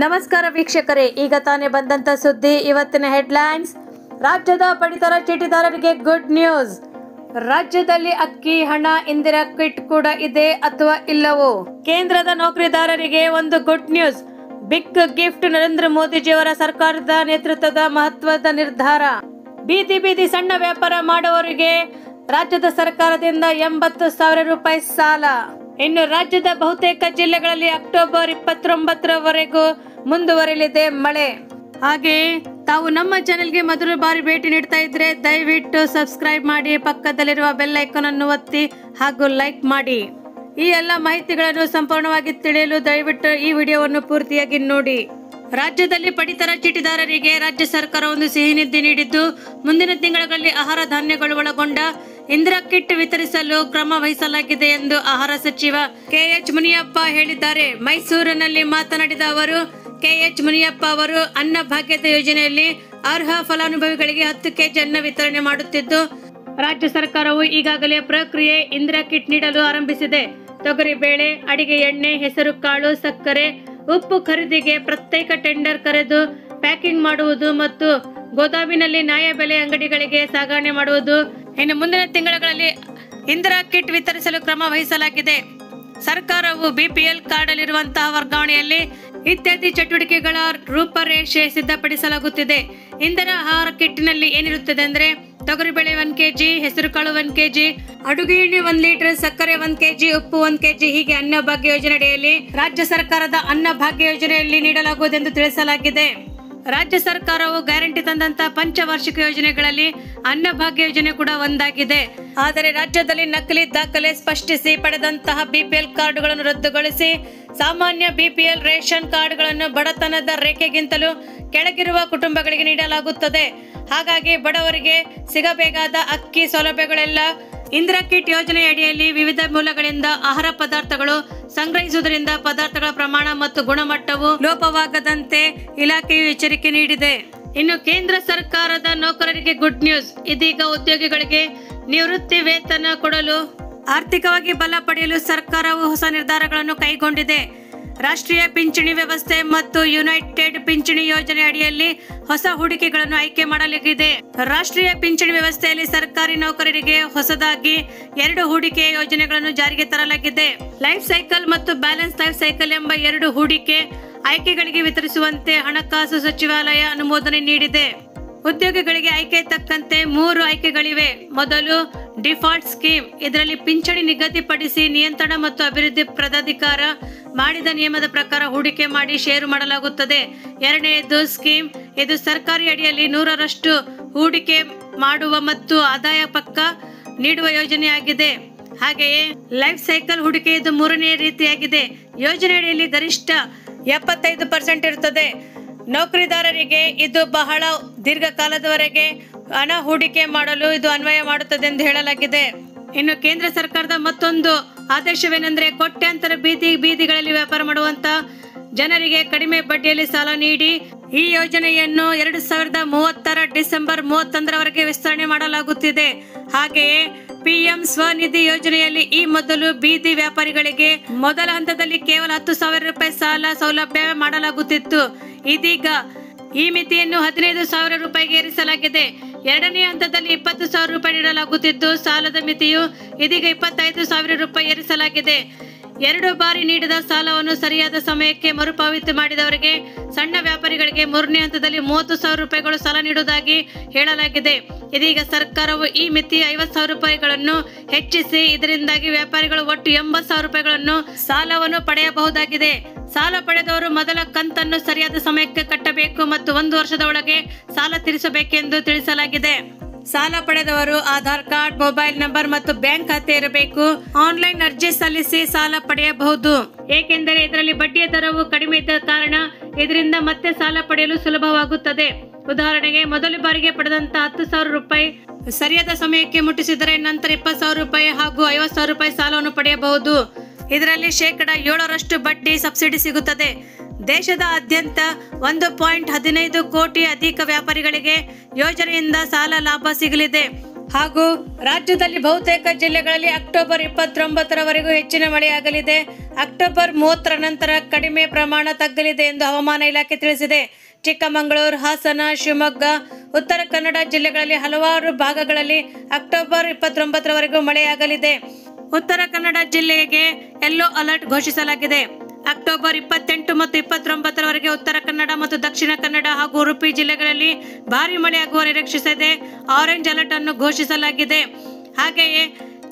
ನಮಸ್ಕಾರ ವೀಕ್ಷಕರೇ, ಈಗ ತಾನೇ ಬಂದಂತ ಸುದ್ದಿ. ಇವತ್ತಿನ ಹೆಡ್ಲೈನ್ಸ್. ರಾಜ್ಯದ ಪಡಿತರ ಚೀಟಿದಾರರಿಗೆ ಗುಡ್ ನ್ಯೂಸ್. ರಾಜ್ಯದಲ್ಲಿ ಅಕ್ಕಿ, ಹಣ, ಇಂದಿರಾ ಕಿಟ್ ಕೂಡ ಇದೆ ಅಥವಾ ಇಲ್ಲವೋ? ಕೇಂದ್ರದ ನೌಕರಿದಾರರಿಗೆ ಒಂದು good news. Big gift. Narendra ಮೋದಿಜಿಯವರ ಸರ್ಕಾರದ ನೇತೃತ್ವದ ಮಹತ್ವದ ನಿರ್ಧಾರ. ಬೀದಿ ಸಣ್ಣ ವ್ಯಾಪಾರ ಮಾಡುವವರಿಗೆ ರಾಜ್ಯದ ಸರ್ಕಾರದಿಂದ 80,000 ರೂಪಾಯಿ ಸಾಲ. ಇನ್ನು ರಾಜ್ಯದ ಬಹುತೇಕ ಜಿಲ್ಲೆಗಳಲ್ಲಿ ಅಕ್ಟೋಬರ್ 29ರವರೆಗೂ ಮುಂದುವರಿಯಲಿದೆ ಮಳೆ. ಹಾಗೆ ತಾವು ನಮ್ಮ ಚಾನೆಲ್ಗೆ ಮೊದಲ ಬಾರಿ ಭೇಟಿ ನೀಡ್ತಾ ಇದ್ರೆ ದಯವಿಟ್ಟು ಸಬ್ಸ್ಕ್ರೈಬ್ ಮಾಡಿ, ಪಕ್ಕದಲ್ಲಿರುವ ಬೆಲ್ ಐಕಾನ್ ಅನ್ನು ಒತ್ತಿ ಹಾಗೂ ಲೈಕ್ ಮಾಡಿ. ಈ ಎಲ್ಲ ಮಾಹಿತಿಗಳನ್ನು ಸಂಪೂರ್ಣವಾಗಿ ತಿಳಿಯಲು ದಯವಿಟ್ಟು ಈ ವಿಡಿಯೋವನ್ನು ಪೂರ್ತಿಯಾಗಿ ನೋಡಿ. ರಾಜ್ಯದಲ್ಲಿ ಪಡಿತರ ಚೀಟಿದಾರರಿಗೆ ರಾಜ್ಯ ಸರ್ಕಾರ ಒಂದು ಸಿಹಿ ನಿಧಿ ನೀಡಿದ್ದು, ಮುಂದಿನ ತಿಂಗಳಲ್ಲಿ ಆಹಾರ ಧಾನ್ಯಗಳು ಒಳಗೊಂಡ ಇಂದಿರಾ ಕಿಟ್ ವಿತರಿಸಲು ಕ್ರಮ ವಹಿಸಲಾಗಿದೆ ಎಂದು ಆಹಾರ ಸಚಿವ KH ಮುನಿಯಪ್ಪ ಹೇಳಿದ್ದಾರೆ. ಮೈಸೂರಿನಲ್ಲಿ ಮಾತನಾಡಿದ ಅವರು, KH ಮುನಿಯಪ್ಪ ಅವರು ಅನ್ನ ಭಾಗ್ಯದ ಯೋಜನೆಯಲ್ಲಿ ಅರ್ಹ ಫಲಾನುಭವಿಗಳಿಗೆ 10 ಕೆಜಿ ಅನ್ನ ವಿತರಣೆ ಮಾಡುತ್ತಿದ್ದು, ರಾಜ್ಯ ಸರ್ಕಾರವು ಈಗಾಗಲೇ ಪ್ರಕ್ರಿಯೆ ಇಂದಿರಾ ಕಿಟ್ ನೀಡಲು ಆರಂಭಿಸಿದೆ. ತೊಗರಿ ಬೇಳೆ, ಅಡಿಗೆ ಎಣ್ಣೆ, ಹೆಸರು ಕಾಳು, ಸಕ್ಕರೆ, ಉಪ್ಪು ಖರೀದಿಗೆ ಪ್ರತ್ಯೇಕ ಟೆಂಡರ್ ಕರೆದು ಪ್ಯಾಕಿಂಗ್ ಮಾಡುವುದು ಮತ್ತು ಗೋದಾಮಿನಲ್ಲಿ ನ್ಯಾಯಬೆಲೆ ಅಂಗಡಿಗಳಿಗೆ ಸಾಗಣೆ ಮಾಡುವುದು. ಇನ್ನು ಮುಂದಿನ ತಿಂಗಳುಗಳಲ್ಲಿ ಇಂದಿರಾ ಕಿಟ್ ವಿತರಿಸಲು ಕ್ರಮ ವಹಿಸಲಾಗಿದೆ. ಸರ್ಕಾರವು BPL ಕಾರ್ಡ್ ಅಲ್ಲಿರುವಂತಹ ವರ್ಗಾವಣೆಯಲ್ಲಿ ಇತ್ಯಾದಿ ಚಟುವಟಿಕೆಗಳ ರೂಪರೇಷೆ ಸಿದ್ಧಪಡಿಸಲಾಗುತ್ತಿದೆ. ಇಂದಿರಾ ಆಹಾರ ಕಿಟ್ನಲ್ಲಿ ಏನಿರುತ್ತದೆ ಅಂದ್ರೆ ತೊಗರಿಬೇಳೆ 1 ಕೆಜಿ, ಹೆಸರುಕಾಳು 1 ಕೆಜಿ, ಅಡುಗೆ ಎಣ್ಣೆ 1 ಲೀಟರ್, ಸಕ್ಕರೆ 1 ಕೆಜಿ, ಉಪ್ಪು 1 ಕೆಜಿ. ಹೀಗೆ ಅನ್ನ ಭಾಗ್ಯ ಯೋಜನೆಯಡಿಯಲ್ಲಿ ರಾಜ್ಯ ಸರ್ಕಾರದ ಅನ್ನ ಭಾಗ್ಯ ಯೋಜನೆಯಲ್ಲಿ ನೀಡಲಾಗುವುದೆಂದು ತಿಳಿಸಲಾಗಿದೆ. ರಾಜ್ಯ ಸರ್ಕಾರವು ಗ್ಯಾರಂಟಿ ತಂದಂತಹ ಪಂಚವಾರ್ಷಿಕ ಯೋಜನೆಗಳಲ್ಲಿ ಅನ್ನ ಭಾಗ್ಯ ಯೋಜನೆ ಕೂಡ ಒಂದಾಗಿದೆ. ಆದರೆ ರಾಜ್ಯದಲ್ಲಿ ನಕಲಿ ದಾಖಲೆ ಸ್ಪಷ್ಟಿಸಿ ಪಡೆದಂತಹ BPL ಕಾರ್ಡ್ಗಳನ್ನು ರದ್ದುಗೊಳಿಸಿ ಸಾಮಾನ್ಯ BPL ರೇಷನ್ ಕಾರ್ಡ್ಗಳನ್ನು ಬಡತನದ ರೇಖೆಗಿಂತಲೂ ಕೆಳಗಿರುವ ಕುಟುಂಬಗಳಿಗೆ ನೀಡಲಾಗುತ್ತದೆ. ಹಾಗಾಗಿ ಬಡವರಿಗೆ ಸಿಗಬೇಕಾದ ಅಕ್ಕಿ ಸೌಲಭ್ಯಗಳೆಲ್ಲ ಇಂದಿರಾ ಕಿಟ್ ಯೋಜನೆ ಅಡಿಯಲ್ಲಿ ವಿವಿಧ ಮೂಲಗಳಿಂದ ಆಹಾರ ಪದಾರ್ಥಗಳು ಸಂಗ್ರಹಿಸುವುದರಿಂದ ಪದಾರ್ಥಗಳ ಪ್ರಮಾಣ ಮತ್ತು ಗುಣಮಟ್ಟವು ಲೋಪವಾಗದಂತೆ ಇಲಾಖೆಯು ಎಚ್ಚರಿಕೆ ನೀಡಿದೆ. ಇನ್ನು ಕೇಂದ್ರ ಸರ್ಕಾರದ ನೌಕರರಿಗೆ ಗುಡ್ ನ್ಯೂಸ್. ಇದೀಗ ಉದ್ಯೋಗಿಗಳಿಗೆ ನಿವೃತ್ತಿ ವೇತನ ಕೊಡಲು ಆರ್ಥಿಕವಾಗಿ ಬಲ ಪಡೆಯಲು ಸರ್ಕಾರವು ಹೊಸ ನಿರ್ಧಾರಗಳನ್ನು ಕೈಗೊಂಡಿದೆ. ರಾಷ್ಟ್ರೀಯ ಪಿಂಚಣಿ ವ್ಯವಸ್ಥೆ ಮತ್ತು ಯುನೈಟೆಡ್ ಪಿಂಚಣಿ ಯೋಜನೆ ಅಡಿಯಲ್ಲಿ ಹೊಸ ಹೂಡಿಕೆಗಳನ್ನು ಆಯ್ಕೆ ಮಾಡಲಾಗಿದೆ. ರಾಷ್ಟ್ರೀಯ ಪಿಂಚಣಿ ವ್ಯವಸ್ಥೆಯಲ್ಲಿ ಸರ್ಕಾರಿ ನೌಕರರಿಗೆ ಹೊಸದಾಗಿ 2 ಹೂಡಿಕೆ ಯೋಜನೆಗಳನ್ನು ಜಾರಿಗೆ ತರಲಾಗಿದೆ. ಲೈಫ್ ಸೈಕಲ್ ಮತ್ತು ಬ್ಯಾಲೆನ್ಸ್ ಲೈಫ್ ಸೈಕಲ್ ಎಂಬ 2 ಹೂಡಿಕೆ ಆಯ್ಕೆಗಳಿಗೆ ವಿತರಿಸುವಂತೆ ಹಣಕಾಸು ಸಚಿವಾಲಯ ಅನುಮೋದನೆ ನೀಡಿದೆ. ಉದ್ಯೋಗಿಗಳಿಗೆ ಆಯ್ಕೆ ತಕ್ಕಂತೆ 3 ಆಯ್ಕೆಗಳಿವೆ. ಮೊದಲು ಡಿಫಾಲ್ಟ್ ಸ್ಕೀಮ್. ಇದರಲ್ಲಿ ಪಿಂಚಣಿ ನಿಗದಿಪಡಿಸಿ ನಿಯಂತ್ರಣ ಮತ್ತು ಅಭಿವೃದ್ಧಿ ಪ್ರಾಧಿಕಾರ ಮಾಡಿದ ನಿಯಮದ ಪ್ರಕಾರ ಹೂಡಿಕೆ ಮಾಡಿ ಷೇರು ಮಾಡಲಾಗುತ್ತದೆ. ಎರಡನೆಯದು ಸ್ಕೀಮ್. ಇದು ಸರ್ಕಾರಿ ಅಡಿಯಲ್ಲಿ 100ರಷ್ಟು ಹೂಡಿಕೆ ಮಾಡುವ ಮತ್ತು ಆದಾಯ ಪಕ್ಕ ನೀಡುವ ಯೋಜನೆಯಾಗಿದೆ. ಹಾಗೆಯೇ ಲೈಫ್ ಸೈಕಲ್ ಹೂಡಿಕೆ ಇದು 3ನೇ ರೀತಿಯಾಗಿದೆ. ಯೋಜನೆ ಅಡಿಯಲ್ಲಿ ಗರಿಷ್ಠ 75% ಇರುತ್ತದೆ. ನೌಕರಿದಾರರಿಗೆ ಇದು ಬಹಳ ದೀರ್ಘಕಾಲದವರೆಗೆ ಹಣ ಹೂಡಿಕೆ ಮಾಡಲು ಇದು ಅನ್ವಯ ಮಾಡುತ್ತದೆ ಎಂದು ಹೇಳಲಾಗಿದೆ. ಇನ್ನು ಕೇಂದ್ರ ಸರ್ಕಾರದ ಮತ್ತೊಂದು ಆದೇಶವೇನೆಂದರೆ, ಕೋಟ್ಯಾಂತರ ಬೀದಿಗಳಲ್ಲಿ ವ್ಯಾಪಾರ ಮಾಡುವಂತ ಜನರಿಗೆ ಕಡಿಮೆ ಬಡ್ಡಿಯಲ್ಲಿ ಸಾಲ ನೀಡಿ ಈ ಯೋಜನೆಯನ್ನು 2030 ಡಿಸೆಂಬರ್ 31ರವರೆಗೆ ವಿಸ್ತರಣೆ ಮಾಡಲಾಗುತ್ತಿದೆ. ಹಾಗೆಯೇ PM ಸ್ವನಿಧಿ ಯೋಜನೆಯಲ್ಲಿ ಈ ಮೊದಲು ಬೀದಿ ವ್ಯಾಪಾರಿಗಳಿಗೆ ಮೊದಲ ಹಂತದಲ್ಲಿ ಕೇವಲ 10,000 ರೂಪಾಯಿ ಸಾಲ ಸೌಲಭ್ಯ ಮಾಡಲಾಗುತ್ತಿತ್ತು. ಇದೀಗ ಈ ಮಿತಿಯನ್ನು 15,000 ರೂಪಾಯಿಗೆ ಏರಿಸಲಾಗಿದೆ. ಎರಡನೇ ಹಂತದಲ್ಲಿ 20,000 ರೂಪಾಯಿ ನೀಡಲಾಗುತ್ತಿದ್ದು, ಸಾಲದ ಮಿತಿಯು ಇದೀಗ 25,000 ರೂಪಾಯಿ ಏರಿಸಲಾಗಿದೆ. 2 ಬಾರಿ ನೀಡಿದ ಸಾಲವನ್ನು ಸರಿಯಾದ ಸಮಯಕ್ಕೆ ಮರುಪಾವತಿ ಮಾಡಿದವರಿಗೆ, ಸಣ್ಣ ವ್ಯಾಪಾರಿಗಳಿಗೆ 3ನೇ ಹಂತದಲ್ಲಿ 30,000 ರೂಪಾಯಿಗಳು ಸಾಲ ನೀಡುವುದಾಗಿ ಹೇಳಲಾಗಿದೆ. ಇದೀಗ ಸರ್ಕಾರವು ಈ ಮಿತಿ 50,000 ರೂಪಾಯಿಗಳನ್ನು ಹೆಚ್ಚಿಸಿ ಇದರಿಂದಾಗಿ ವ್ಯಾಪಾರಿಗಳು ಒಟ್ಟು 80,000 ರೂಪಾಯಿಗಳನ್ನು ಸಾಲವನ್ನು ಪಡೆಯಬಹುದಾಗಿದೆ. ಸಾಲ ಪಡೆದವರು ಮೊದಲ ಕಂತನ್ನು ಸರಿಯಾದ ಸಮಯಕ್ಕೆ ಕಟ್ಟಬೇಕು ಮತ್ತು 1 ವರ್ಷದ ಒಳಗೆ ಸಾಲ ತೀರಿಸಬೇಕೆಂದು ತಿಳಿಸಲಾಗಿದೆ. ಸಾಲ ಪಡೆದವರು ಆಧಾರ್ ಕಾರ್ಡ್, ಮೊಬೈಲ್ ನಂಬರ್ ಮತ್ತು ಬ್ಯಾಂಕ್ ಖಾತೆ ಇರಬೇಕು. ಆನ್ಲೈನ್ ಅರ್ಜಿ ಸಲ್ಲಿಸಿ ಸಾಲ ಪಡೆಯಬಹುದು. ಏಕೆಂದರೆ ಇದರಲ್ಲಿ ಬಡ್ಡಿಯ ದರವು ಕಡಿಮೆ ಇದ್ದ ಕಾರಣ ಇದರಿಂದ ಮತ್ತೆ ಸಾಲ ಪಡೆಯಲು ಸುಲಭವಾಗುತ್ತದೆ. ಉದಾಹರಣೆಗೆ, ಮೊದಲ ಬಾರಿಗೆ ಪಡೆದಂತ 10,000 ರೂಪಾಯಿ ಸರಿಯಾದ ಸಮಯಕ್ಕೆ ಮುಟ್ಟಿಸಿದರೆ ನಂತರ 20,000 ರೂಪಾಯಿ ಹಾಗೂ 50,000 ರೂಪಾಯಿ ಸಾಲವನ್ನು ಪಡೆಯಬಹುದು. ಇದರಲ್ಲಿ 7% ಬಡ್ಡಿ ಸಬ್ಸಿಡಿ ಸಿಗುತ್ತದೆ. ದೇಶದಾದ್ಯಂತ 1.15 ಕೋಟಿ ಅಧಿಕ ವ್ಯಾಪಾರಿಗಳಿಗೆ ಯೋಜನೆಯಿಂದ ಸಾಲ ಲಾಭ ಸಿಗಲಿದೆ. ಹಾಗೂ ರಾಜ್ಯದಲ್ಲಿ ಬಹುತೇಕ ಜಿಲ್ಲೆಗಳಲ್ಲಿ ಅಕ್ಟೋಬರ್ 29ರವರೆಗೂ ಹೆಚ್ಚಿನ ಮಳೆಯಾಗಲಿದೆ. ಅಕ್ಟೋಬರ್ 30ರ ನಂತರ ಕಡಿಮೆ ಪ್ರಮಾಣ ತಗ್ಗಲಿದೆ ಎಂದು ಹವಾಮಾನ ಇಲಾಖೆ ತಿಳಿಸಿದೆ. ಚಿಕ್ಕಮಗಳೂರು, ಹಾಸನ, ಶಿವಮೊಗ್ಗ, ಉತ್ತರ ಕನ್ನಡ ಜಿಲ್ಲೆಗಳಲ್ಲಿ ಹಲವಾರು ಭಾಗಗಳಲ್ಲಿ ಅಕ್ಟೋಬರ್ 29ರವರೆಗೂ ಮಳೆಯಾಗಲಿದೆ. ಉತ್ತರ ಕನ್ನಡ ಜಿಲ್ಲೆಗೆ ಯೆಲ್ಲೋ ಅಲರ್ಟ್ ಘೋಷಿಸಲಾಗಿದೆ. ಅಕ್ಟೋಬರ್ 28 ಮತ್ತು 29ರವರೆಗೆ ಉತ್ತರ ಕನ್ನಡ ಮತ್ತು ದಕ್ಷಿಣ ಕನ್ನಡ ಹಾಗೂ ಉಡುಪಿ ಜಿಲ್ಲೆಗಳಲ್ಲಿ ಭಾರಿ ಮಳೆಯಾಗುವ ನಿರೀಕ್ಷೆ ಇದೆ. ಆರೆಂಜ್ ಅಲರ್ಟ್ ಅನ್ನು ಘೋಷಿಸಲಾಗಿದೆ. ಹಾಗೆಯೇ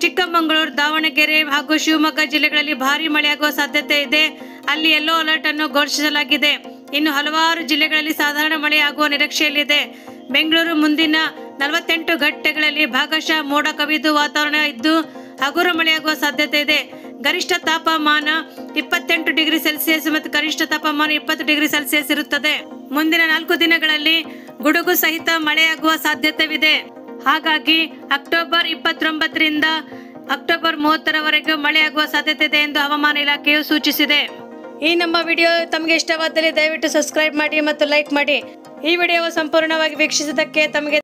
ಚಿಕ್ಕಮಗಳೂರು, ದಾವಣಗೆರೆ ಹಾಗೂ ಶಿವಮೊಗ್ಗ ಜಿಲ್ಲೆಗಳಲ್ಲಿ ಭಾರಿ ಮಳೆಯಾಗುವ ಸಾಧ್ಯತೆ ಇದೆ. ಅಲ್ಲಿ ಯೆಲ್ಲೋ ಅಲರ್ಟ್ ಅನ್ನು ಘೋಷಿಸಲಾಗಿದೆ. ಇನ್ನು ಹಲವಾರು ಜಿಲ್ಲೆಗಳಲ್ಲಿ ಸಾಧಾರಣ ಮಳೆಯಾಗುವ ನಿರೀಕ್ಷೆಯಲ್ಲಿದೆ. ಬೆಂಗಳೂರು ಮುಂದಿನ 48 ಗಂಟೆಗಳಲ್ಲಿ ಭಾಗಶಃ ಮೋಡ ಕವಿದು ವಾತಾವರಣ ಇದ್ದು ಹಗುರ ಮಳೆಯಾಗುವ ಸಾಧ್ಯತೆ ಇದೆ. ಗರಿಷ್ಠ ತಾಪಮಾನ 28 ಡಿಗ್ರಿ ಸೆಲ್ಸಿಯಸ್ ಮತ್ತು ಕನಿಷ್ಠ ತಾಪಮಾನ 20 ಡಿಗ್ರಿ ಸೆಲ್ಸಿಯಸ್ ಇರುತ್ತದೆ. ಮುಂದಿನ 4 ದಿನಗಳಲ್ಲಿ ಗುಡುಗು ಸಹಿತ ಮಳೆಯಾಗುವ ಸಾಧ್ಯತೆವಿದೆ. ಹಾಗಾಗಿ ಅಕ್ಟೋಬರ್ 29ರಿಂದ ಅಕ್ಟೋಬರ್ 30ರವರೆಗೂ ಮಳೆಯಾಗುವ ಸಾಧ್ಯತೆ ಇದೆ ಎಂದು ಹವಾಮಾನ ಇಲಾಖೆಯು ಸೂಚಿಸಿದೆ. ಈ ನಮ್ಮ ವಿಡಿಯೋ ತಮಗೆ ಇಷ್ಟವಾದಲ್ಲಿ ದಯವಿಟ್ಟು ಸಬ್ಸ್ಕ್ರೈಬ್ ಮಾಡಿ ಮತ್ತು ಲೈಕ್ ಮಾಡಿ. ಈ ವಿಡಿಯೋವು ಸಂಪೂರ್ಣವಾಗಿ ವೀಕ್ಷಿಸಿದ್ದಕ್ಕೆ ತಮಗೆ